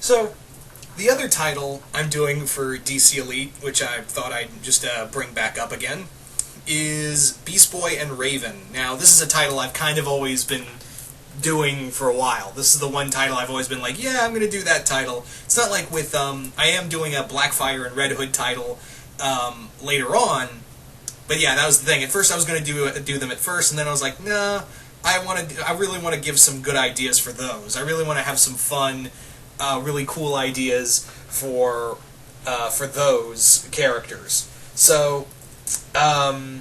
So, the other title I'm doing for DC Elite, which I thought I'd just bring back up again, is Beast Boy and Raven. Now, this is a title I've kind of always been doing for a while. This is the one title I've always been like, yeah, I'm going to do that title. It's not like with, I am doing a Blackfire and Red Hood title later on, but yeah, that was the thing. At first I was going to do them at first, and then I was like, nah, I really want to give some good ideas for those. I really want to have some fun, really cool ideas for those characters. So, I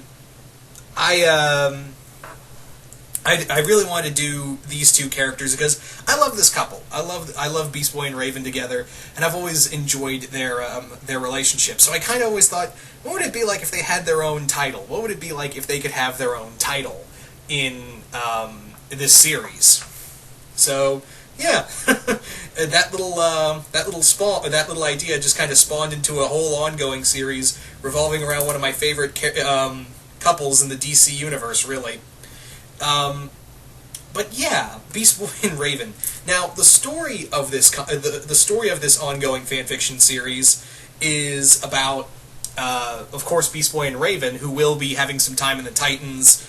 really want to do these two characters because I love this couple. I love Beast Boy and Raven together, and I've always enjoyed their relationship. So I kind of always thought, what would it be like if they had their own title? What would it be like if they could have their own title in this series? So yeah, that little idea just kind of spawned into a whole ongoing series revolving around one of my favorite couples in the DC universe, really. But yeah, Beast Boy and Raven. Now, the story of this the story of this ongoing fanfiction series is about, of course, Beast Boy and Raven, who will be having some time in the Titans.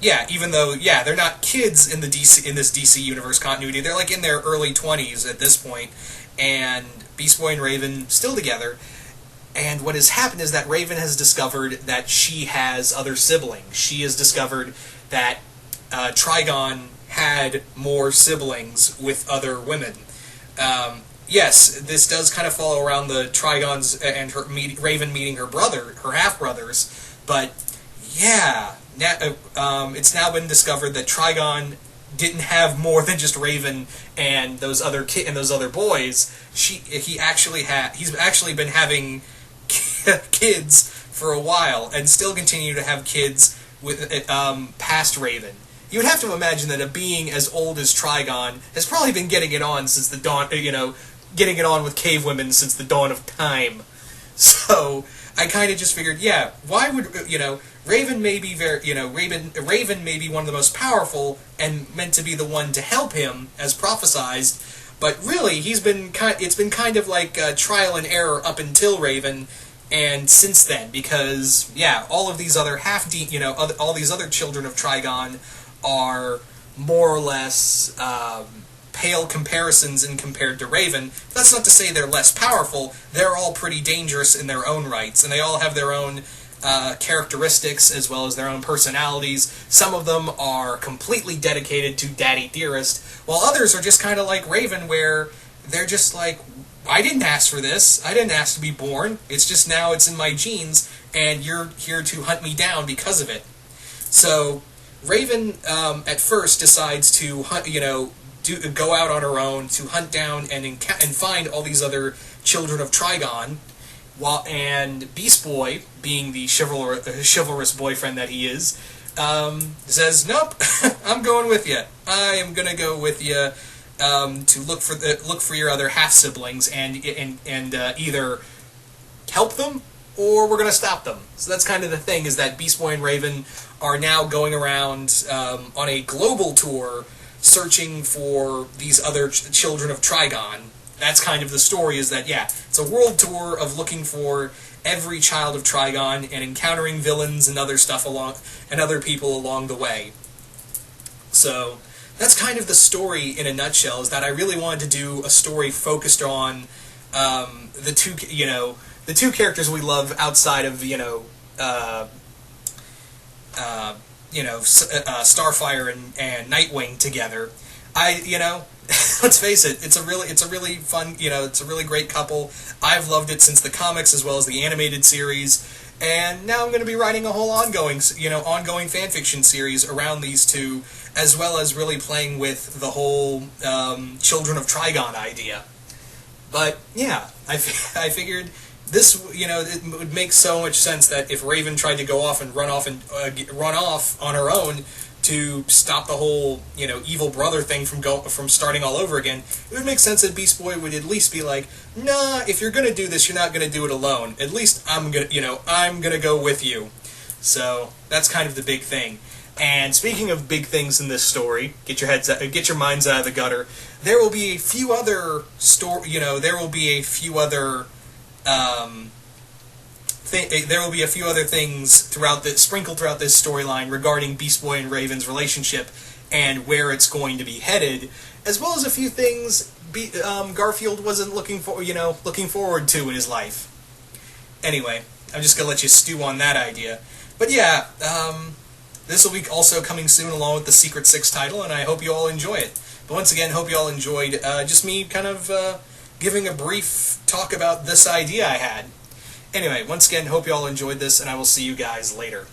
Yeah, even though they're not kids in this DC universe continuity, they're like in their early 20s at this point, and Beast Boy and Raven still together. And what has happened is that Raven has discovered that she has other siblings. She has discovered that Trigon had more siblings with other women. Yes, this does kind of follow around the Trigons and Raven meeting her half-brothers, but yeah, it's now been discovered that Trigon didn't have more than just Raven and those other boys. He's actually been having kids for a while, and still continue to have kids with past Raven. You would have to imagine that a being as old as Trigon has probably been getting it on since the dawn, getting it on with cave women since the dawn of time. So I kind of just figured, yeah, why would Raven may be Raven may be one of the most powerful and meant to be the one to help him as prophesized, but really it's been kind of like trial and error up until Raven. And since then, because yeah, all of these other all these other children of Trigon are more or less pale comparisons in compared to Raven. That's not to say they're less powerful. They're all pretty dangerous in their own rights, and they all have their own characteristics as well as their own personalities. Some of them are completely dedicated to Daddy Dearest, while others are just kind of like Raven, where they're just like, I didn't ask for this. I didn't ask to be born. It's just now it's in my genes, and you're here to hunt me down because of it. So Raven at first decides to hunt, go out on her own to hunt down and find all these other children of Trigon. And Beast Boy, being the chivalrous boyfriend that he is, says, "Nope, I'm going with you. I am gonna go with you." To look for your other half siblings and either help them or we're going to stop them. So that's kind of the thing, is that Beast Boy and Raven are now going around on a global tour searching for these other children of Trigon. That's kind of the story, is that yeah, it's a world tour of looking for every child of Trigon and encountering villains and other stuff and other people along the way. So that's kind of the story in a nutshell, is that I really wanted to do a story focused on the two characters we love outside of Starfire and Nightwing together. Let's face it, it's a really fun, it's a really great couple. I've loved it since the comics as well as the animated series. And now I'm going to be writing a whole ongoing fanfiction series around these two, as well as really playing with the whole Children of Trigon idea. But yeah, I figured this, it would make so much sense that if Raven tried to go off and run off on her own to stop the whole, evil brother thing from starting all over again, it would make sense that Beast Boy would at least be like, nah, if you're gonna do this, you're not gonna do it alone. At least I'm gonna go with you. So that's kind of the big thing. And speaking of big things in this story, get your minds out of the gutter. there will be a few other there will be a few other there will be a few other things sprinkled throughout this storyline regarding Beast Boy and Raven's relationship and where it's going to be headed, as well as a few things Garfield wasn't looking forward to in his life. Anyway, I'm just gonna let you stew on that idea. But yeah, this will be also coming soon along with the Secret Six title, and I hope you all enjoy it. But once again, hope you all enjoyed just me kind of giving a brief talk about this idea I had. Anyway, once again, hope you all enjoyed this, and I will see you guys later.